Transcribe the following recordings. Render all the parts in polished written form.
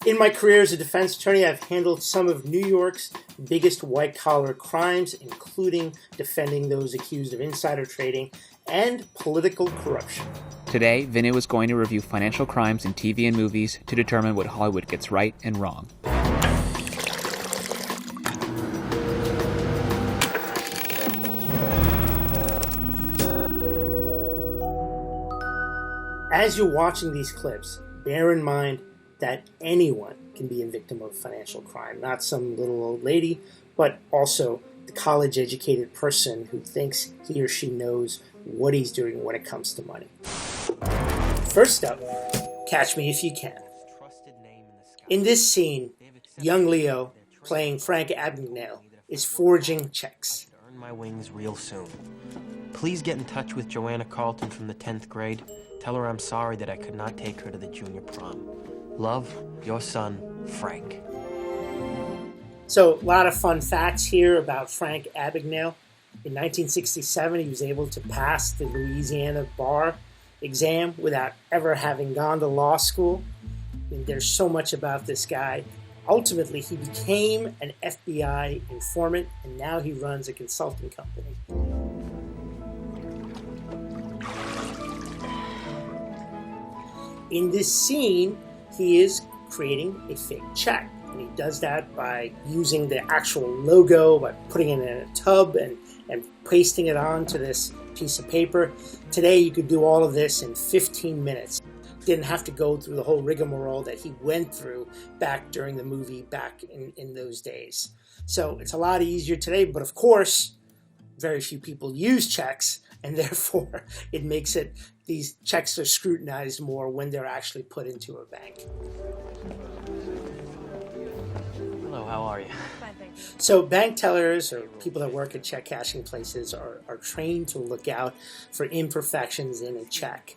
In my career as a defense attorney, I've handled some of New York's biggest white-collar crimes, including defending those accused of insider trading and political corruption. Today, Vinoo is going to review financial crimes in TV and movies to determine what Hollywood gets right and wrong. As you're watching these clips, bear in mind that anyone can be a victim of financial crime, not some little old lady, but also the college-educated person who thinks he or she knows what he's doing when it comes to money. First up, Catch Me If You Can. In this scene, young Leo, playing Frank Abagnale, is forging checks. Earn my wings real soon. Please get in touch with Joanna Carlton from the 10th grade. Tell her I'm sorry that I could not take her to the junior prom. Love, your son, Frank. So, a lot of fun facts here about Frank Abagnale. In 1967, he was able to pass the Louisiana bar exam without ever having gone to law school. And there's so much about this guy. Ultimately, he became an FBI informant, and now he runs a consulting company. In this scene, he is creating a fake check. And he does that by using the actual logo, by putting it in a tub and pasting it onto this piece of paper. Today, you could do all of this in 15 minutes. Didn't have to go through the whole rigmarole that he went through back during the movie back in those days. So it's a lot easier today, but of course, very few people use checks, and therefore it makes it, these checks are scrutinized more when they're actually put into a bank. Hello, how are you? Fine, thanks. So bank tellers or people that work at check cashing places are trained to look out for imperfections in a check.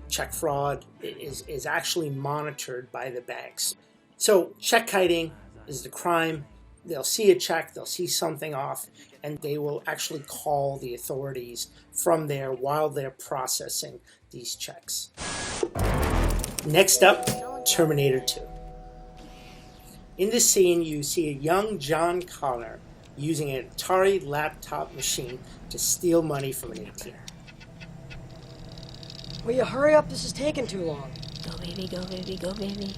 Check fraud is actually monitored by the banks. So check kiting is the crime. They'll see a check, they'll see something off, and they will actually call the authorities from there while they're processing these checks. Next up, Terminator II. In this scene, you see a young John Connor using an Atari laptop machine to steal money from an ATM. Will you hurry up? This is taking too long. Go baby, go baby, go baby.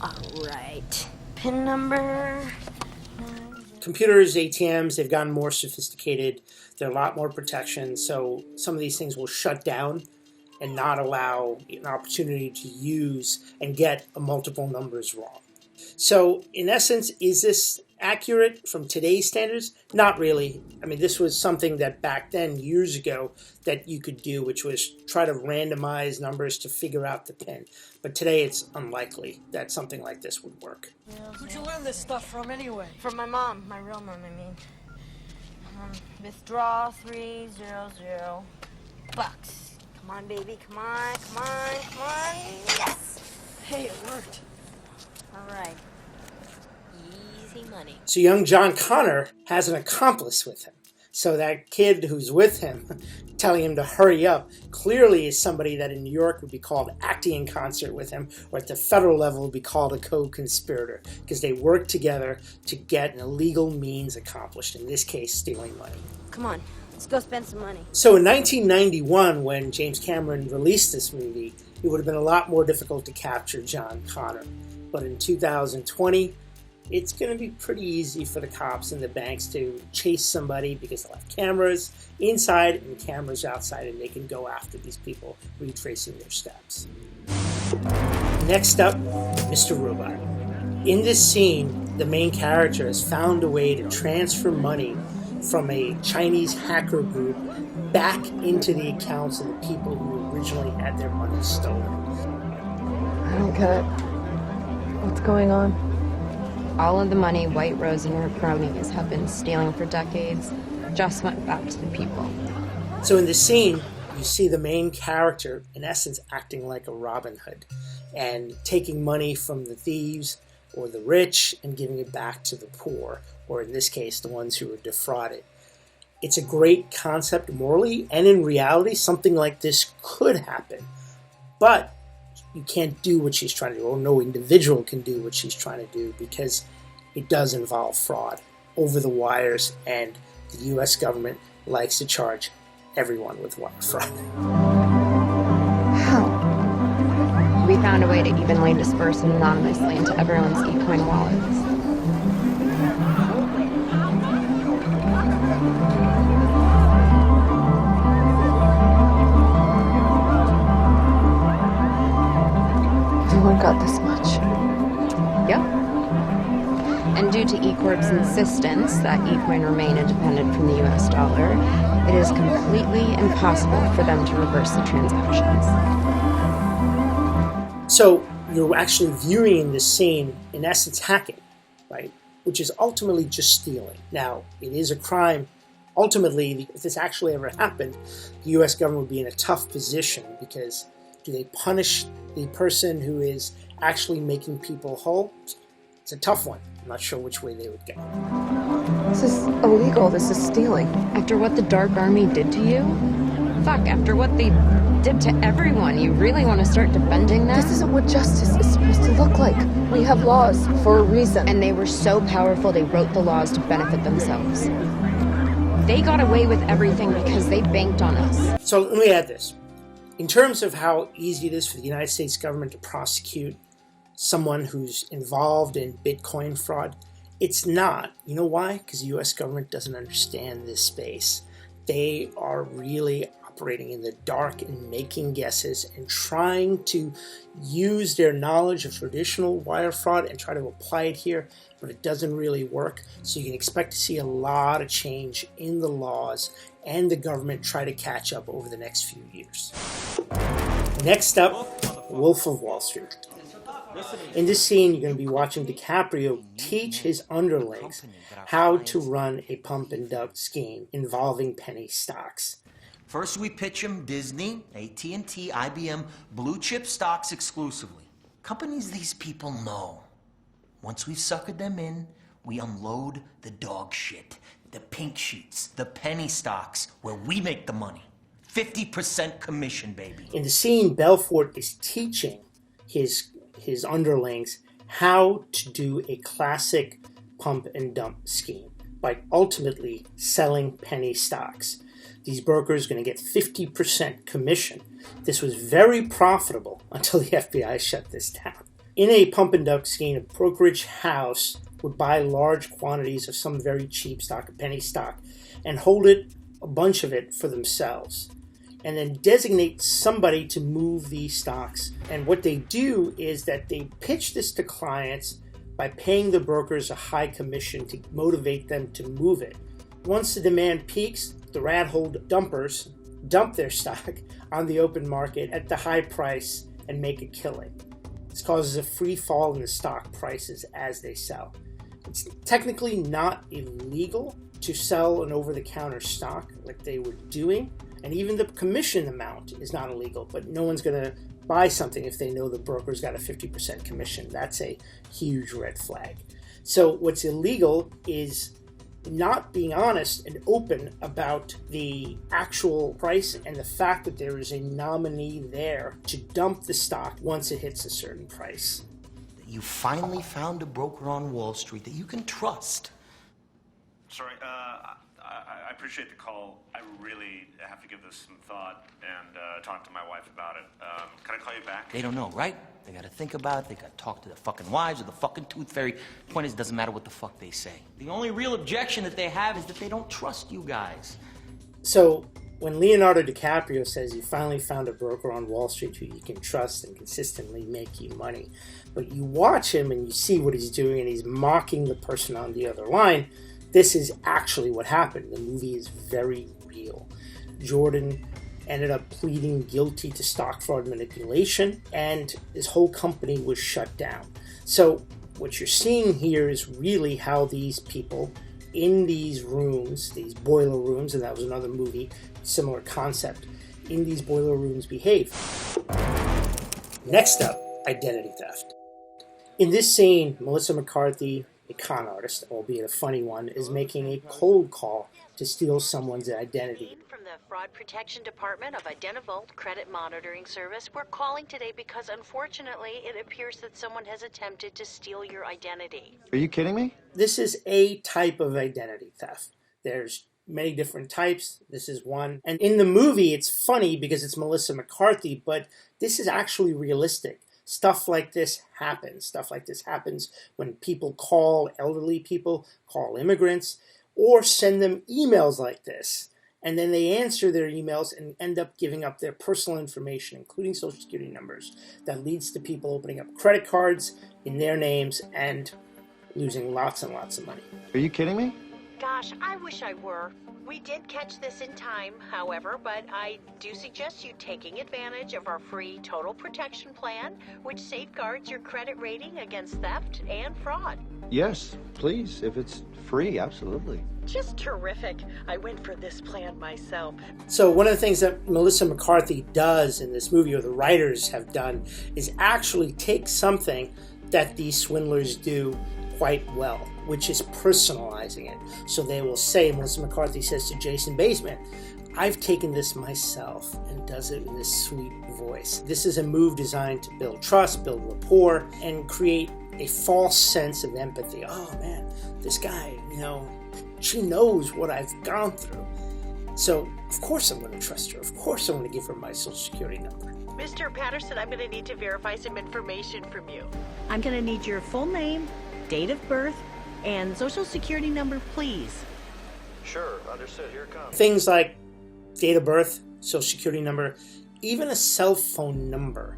All right. Pin number. Computers, ATMs, they've gotten more sophisticated. There are a lot more protection, so some of these things will shut down and not allow an opportunity to use and get multiple numbers wrong. So, in essence, is this accurate from today's standards? Not really. I mean, this was something that back then, years ago, that you could do, which was try to randomize numbers to figure out the pin. But today, it's unlikely that something like this would work. Who'd you learn this stuff from anyway? From my mom, my real mom, I mean. Withdraw 300 bucks. Come on, baby, come on, come on, come on. Yes! Hey, it worked. All right. Easy money. So young John Connor has an accomplice with him. So that kid who's with him, telling him to hurry up, clearly is somebody that in New York would be called acting in concert with him, or at the federal level would be called a co-conspirator, because they work together to get an illegal means accomplished, in this case, stealing money. Come on, let's go spend some money. So in 1991, when James Cameron released this movie, it would have been a lot more difficult to capture John Connor. But in 2020, it's going to be pretty easy for the cops and the banks to chase somebody because they'll have cameras inside and cameras outside, and they can go after these people, retracing their steps. Next up, Mr. Robot. In this scene, the main character has found a way to transfer money from a Chinese hacker group back into the accounts of the people who originally had their money stolen. I don't get it. What's going on? All of the money White Rose and her cronies have been stealing for decades just went back to the people. So in this scene, you see the main character, in essence, acting like a Robin Hood and taking money from the thieves or the rich and giving it back to the poor, or in this case, the ones who were defrauded. It's a great concept morally, and in reality, something like this could happen. But you can't do what she's trying to do, or no individual can do what she's trying to do, because it does involve fraud over the wires, and the U.S. government likes to charge everyone with wire fraud. How? We found a way to evenly disperse it anonymously into everyone's eCoin wallets. Everyone got this much. Yep. And due to eCorp's insistence that eCoin remain independent from the US dollar, it is completely impossible for them to reverse the transactions. So you're actually viewing the scene, in essence, hacking, right? Which is ultimately just stealing. Now, it is a crime. Ultimately, if this actually ever happened, the U.S. government would be in a tough position, because do they punish the person who is actually making people whole? It's a tough one. I'm not sure which way they would go. This is illegal. This is stealing. After what the Dark Army did to you? Fuck, after what they did to everyone, you really want to start defending them? This isn't what justice is supposed to look like. We have laws for a reason. And they were so powerful they wrote the laws to benefit themselves. They got away with everything because they banked on us. So let me add this. In terms of how easy it is for the United States government to prosecute someone who's involved in Bitcoin fraud, it's not. You know why? Because the U.S. government doesn't understand this space. They are really operating in the dark and making guesses and trying to use their knowledge of traditional wire fraud and try to apply it here, but it doesn't really work. So you can expect to see a lot of change in the laws and the government try to catch up over the next few years. Next up, Wolf of Wall Street. In this scene, you're going to be watching DiCaprio teach his underlings how to run a pump and dump scheme involving penny stocks. First we pitch them Disney, AT&T, IBM, blue chip stocks exclusively. Companies these people know. Once we've suckered them in, we unload the dog shit, the pink sheets, the penny stocks, where we make the money. 50% commission, baby. In the scene, Belfort is teaching his underlings how to do a classic pump and dump scheme by ultimately selling penny stocks. These brokers are going to get 50% commission. This was very profitable until the FBI shut this down. In a pump and dump scheme, a brokerage house would buy large quantities of some very cheap stock, a penny stock, and hold it, a bunch of it, for themselves, and then designate somebody to move these stocks. And what they do is that they pitch this to clients by paying the brokers a high commission to motivate them to move it. Once the demand peaks, the rat-hole dumpers dump their stock on the open market at the high price and make a killing. This causes a free fall in the stock prices as they sell. It's technically not illegal to sell an over-the-counter stock like they were doing, and even the commission amount is not illegal, but no one's going to buy something if they know the broker's got a 50% commission. That's a huge red flag. So what's illegal is not being honest and open about the actual price and the fact that there is a nominee there to dump the stock once it hits a certain price. You finally found a broker on Wall Street that you can trust. Sorry, I appreciate the call. I really have to give this some thought and talk to my wife about it. Can I call you back? They don't know, right? They gotta think about it, they gotta talk to their fucking wives or the fucking tooth fairy. Point is, it doesn't matter what the fuck they say. The only real objection that they have is that they don't trust you guys. So when Leonardo DiCaprio says you finally found a broker on Wall Street who you can trust and consistently make you money, but you watch him and you see what he's doing and he's mocking the person on the other line, this is actually what happened. The movie is very real. Jordan ended up pleading guilty to stock fraud manipulation, and his whole company was shut down. So what you're seeing here is really how these people in these rooms, these boiler rooms, and that was another movie, similar concept, in these boiler rooms behave. Next up, identity theft. In this scene, Melissa McCarthy A con artist, albeit a funny one, is making a cold call to steal someone's identity. From the Fraud Protection Department of Identivolt Credit Monitoring Service, we're calling today because unfortunately it appears that someone has attempted to steal your identity. Are you kidding me? This is a type of identity theft. There's many different types. This is one. And in the movie, it's funny because it's Melissa McCarthy, but this is actually realistic. Stuff like this happens. Stuff like this happens when people call elderly people, call immigrants, or send them emails like this. And then they answer their emails and end up giving up their personal information, including social security numbers. That leads to people opening up credit cards in their names and losing lots and lots of money. Are you kidding me? Gosh, I wish I were. We did catch this in time, however, but I do suggest you taking advantage of our free Total Protection Plan, which safeguards your credit rating against theft and fraud. Yes, please. If it's free, absolutely. Just terrific. I went for this plan myself. So one of the things that Melissa McCarthy does in this movie, or the writers have done, is actually take something that these swindlers do quite well, which is personalizing it. So they will say, Melissa McCarthy says to Jason Bateman, I've taken this myself, and does it in this sweet voice. This is a move designed to build trust, build rapport, and create a false sense of empathy. Oh man, this guy, she knows what I've gone through. So of course I'm going to trust her. Of course I'm going to give her my social security number. Mr. Patterson, I'm going to need to verify some information from you. I'm going to need your full name, date of birth, and social security number, please. Sure, understood. Here it comes. Things like date of birth, social security number, even a cell phone number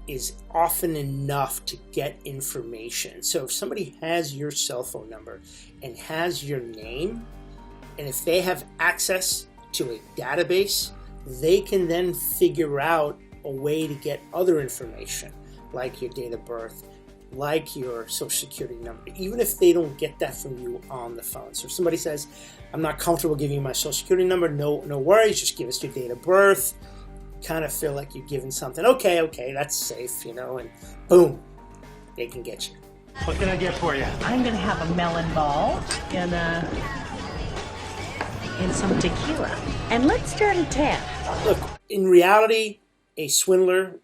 is often enough to get information. So if somebody has your cell phone number and has your name, and if they have access to a database, they can then figure out a way to get other information, like your date of birth, like your social security number, even if they don't get that from you on the phone. So if somebody says, I'm not comfortable giving you my social security number, no worries, just give us your date of birth. Kind of feel like you're giving something. Okay, that's safe, and boom, they can get you. What can I get for you? I'm going to have a melon ball and some tequila. And let's start at 10. Look, in reality, a swindler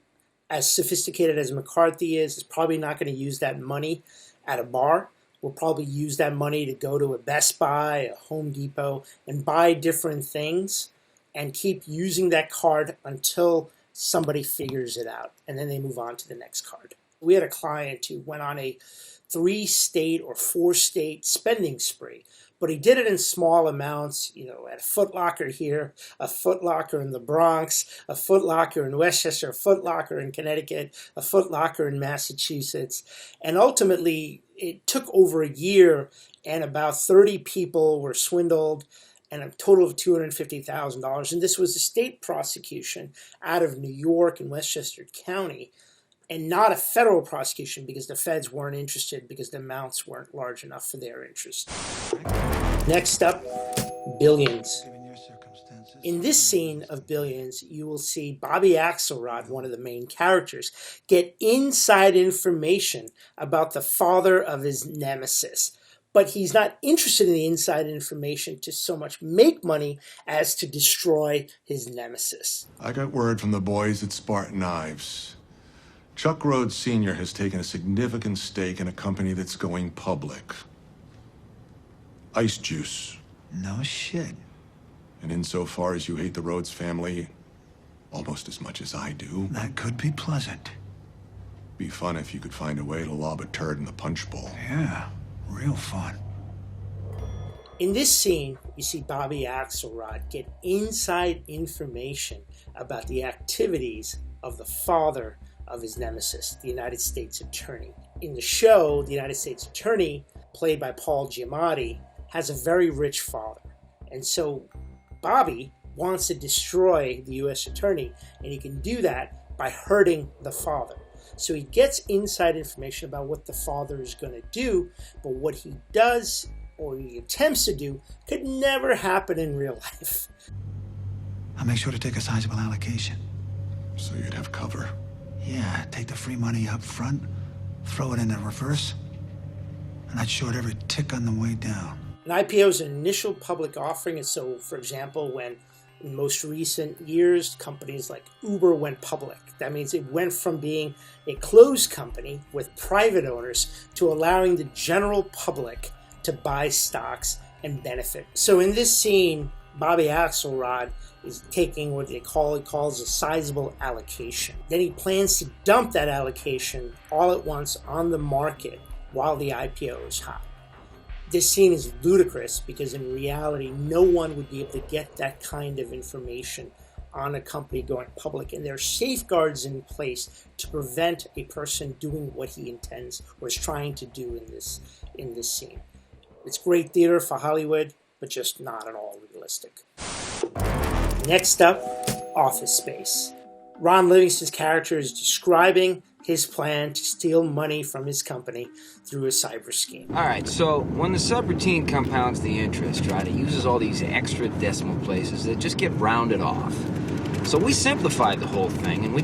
as sophisticated as McCarthy is probably not going to use that money at a bar. Will probably use that money to go to a Best Buy, a Home Depot, and buy different things and keep using that card until somebody figures it out. And then they move on to the next card. We had a client who went on a 3-state or 4-state spending spree. But he did it in small amounts, at a Foot Locker here, a Foot Locker in the Bronx, a Foot Locker in Westchester, a Foot Locker in Connecticut, a Foot Locker in Massachusetts. And ultimately, it took over a year, and about 30 people were swindled, and a total of $250,000. And this was a state prosecution out of New York and Westchester County, and not a federal prosecution because the feds weren't interested because the amounts weren't large enough for their interest. Next up, Billions. In this scene of Billions, you will see Bobby Axelrod, one of the main characters, get inside information about the father of his nemesis. But he's not interested in the inside information to so much make money as to destroy his nemesis. I got word from the boys at Spartan Knives. Chuck Rhodes Sr. has taken a significant stake in a company that's going public. Ice Juice. No shit. And insofar as you hate the Rhodes family almost as much as I do... That could be pleasant. Be fun if you could find a way to lob a turd in the punch bowl. Yeah, real fun. In this scene, you see Bobby Axelrod get inside information about the activities of the father of his nemesis, the United States Attorney. In the show, the United States Attorney, played by Paul Giamatti, has a very rich father. And so Bobby wants to destroy the U.S. Attorney, and he can do that by hurting the father. So he gets inside information about what the father is going to do, but what he does or he attempts to do could never happen in real life. I'll make sure to take a sizable allocation. So you'd have cover. Yeah, take the free money up front, throw it in the reverse, and I'd short every tick on the way down. An IPO is an initial public offering, and so, for example, when in most recent years, companies like Uber went public. That means it went from being a closed company with private owners to allowing the general public to buy stocks and benefit. So in this scene, Bobby Axelrod is taking what he calls a sizable allocation. Then he plans to dump that allocation all at once on the market while the IPO is hot. This scene is ludicrous because in reality, no one would be able to get that kind of information on a company going public, and there are safeguards in place to prevent a person doing what he intends or is trying to do in this scene. It's great theater for Hollywood, but just not at all realistic. Next up, Office Space. Ron Livingston's character is describing his plan to steal money from his company through a cyber scheme. All right, so when the subroutine compounds the interest, right, it uses all these extra decimal places that just get rounded off. So we simplified the whole thing, and we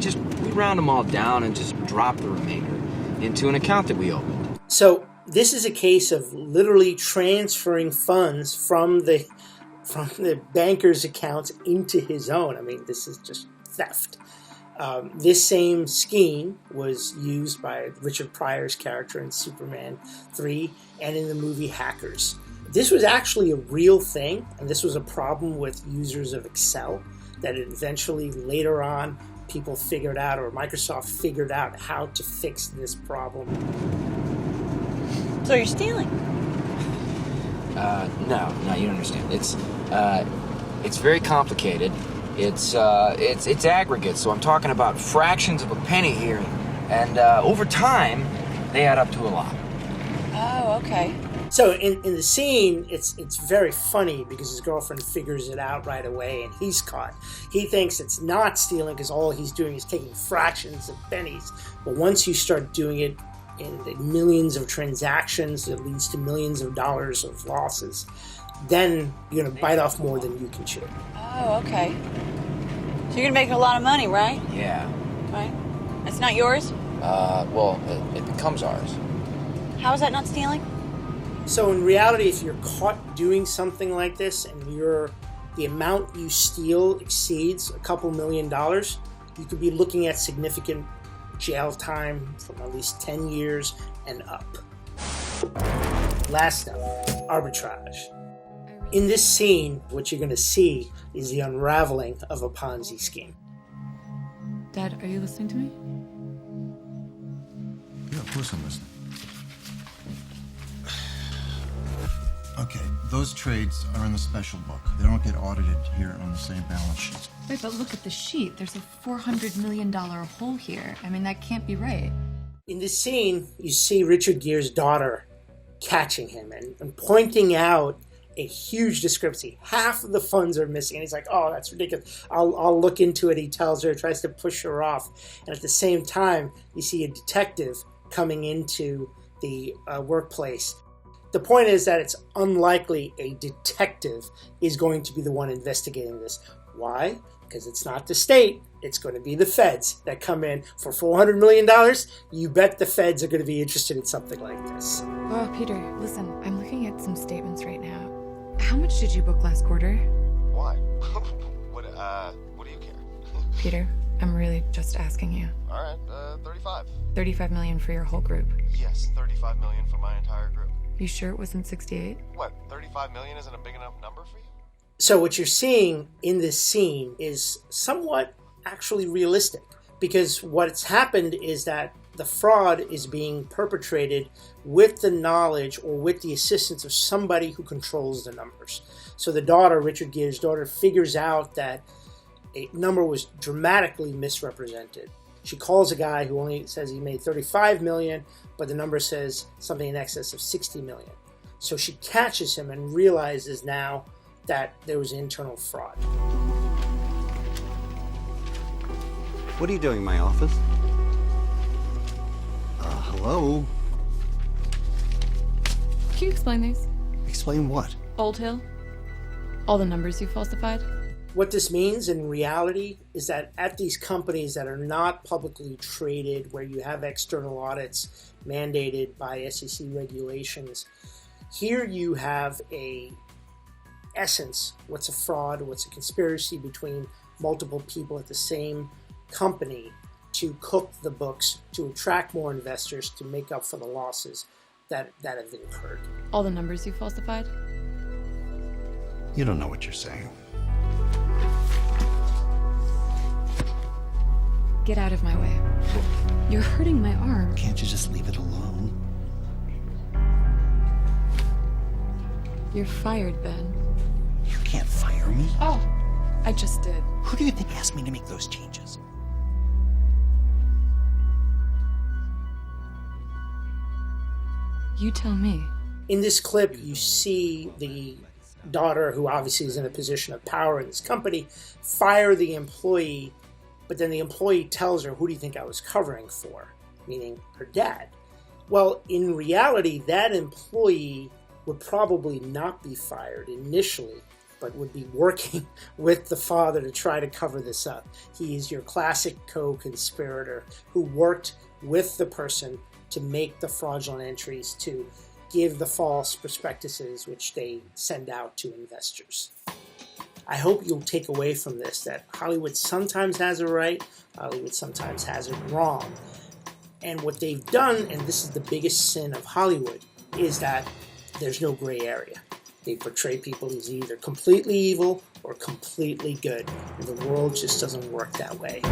round them all down and just drop the remainder into an account that we opened. So this is a case of literally transferring funds from the banker's accounts into his own. I mean, this is just theft. This same scheme was used by Richard Pryor's character in Superman 3 and in the movie Hackers. This was actually a real thing, and this was a problem with users of Excel that eventually later on people figured out, or Microsoft figured out how to fix this problem. So you're stealing? No, you don't understand. It's very complicated. It's aggregates, so I'm talking about fractions of a penny here, and over time, they add up to a lot. Oh, okay. So in the scene, it's very funny because his girlfriend figures it out right away, and he's caught. He thinks it's not stealing because all he's doing is taking fractions of pennies. But once you start doing it in the millions of transactions, it leads to millions of dollars of losses. Then you're going to bite off more than you can chew. Oh, okay. So you're going to make a lot of money, right? Yeah. Right. It's not yours? Well, it becomes ours. How is that not stealing? So in reality, if you're caught doing something like this and the amount you steal exceeds a couple $1 million, you could be looking at significant jail time from at least 10 years and up. Last up, Arbitrage. In this scene, what you're going to see is the unraveling of a Ponzi scheme. Dad, are you listening to me? Yeah, of course I'm listening. Okay, those trades are in the special book. They don't get audited here on the same balance sheet. Wait, but look at the sheet. There's a $400 million hole here. I mean, that can't be right. In this scene, you see Richard Gere's daughter catching him and pointing out a huge discrepancy. Half of the funds are missing. And he's like, oh, that's ridiculous. I'll look into it, he tells her, tries to push her off. And at the same time, you see a detective coming into the workplace. The point is that it's unlikely a detective is going to be the one investigating this. Why? Because it's not the state. It's going to be the feds that come in for $400 million. You bet the feds are going to be interested in something like this. Oh, Peter, listen, I'm looking at some statements right now. How much did you book last quarter? Why? What do you care? Peter, I'm really just asking you. All right, 35. 35 million for your whole group. Yes, 35 million for my entire group. You sure it wasn't 68? What, 35 million isn't a big enough number for you? So what you're seeing in this scene is somewhat actually realistic, because what's happened is that the fraud is being perpetrated with the knowledge or with the assistance of somebody who controls the numbers. So the daughter, Richard Gere's daughter, figures out that a number was dramatically misrepresented. She calls a guy who only says he made 35 million, but the number says something in excess of 60 million. So she catches him and realizes now that there was internal fraud. What are you doing in my office? Hello? Can you explain these? Explain what? Old Hill? All the numbers you falsified? What this means in reality is that at these companies that are not publicly traded, where you have external audits mandated by SEC regulations, here you have a essence, what's a fraud, what's a conspiracy between multiple people at the same company to cook the books, to attract more investors, to make up for the losses that have incurred. All the numbers you falsified? You don't know what you're saying. Get out of my way. You're hurting my arm. Can't you just leave it alone? You're fired, Ben. You can't fire me. Oh, I just did. Who do you think asked me to make those changes? You tell me. In this clip, you see the daughter, who obviously is in a position of power in this company, fire the employee, but then the employee tells her, who do you think I was covering for? Meaning her dad. Well, in reality, that employee would probably not be fired initially, but would be working with the father to try to cover this up. He is your classic co-conspirator who worked with the person to make the fraudulent entries, to give the false prospectuses which they send out to investors. I hope you'll take away from this that Hollywood sometimes has it right, Hollywood sometimes has it wrong. And what they've done, and this is the biggest sin of Hollywood, is that there's no gray area. They portray people as either completely evil or completely good, and the world just doesn't work that way.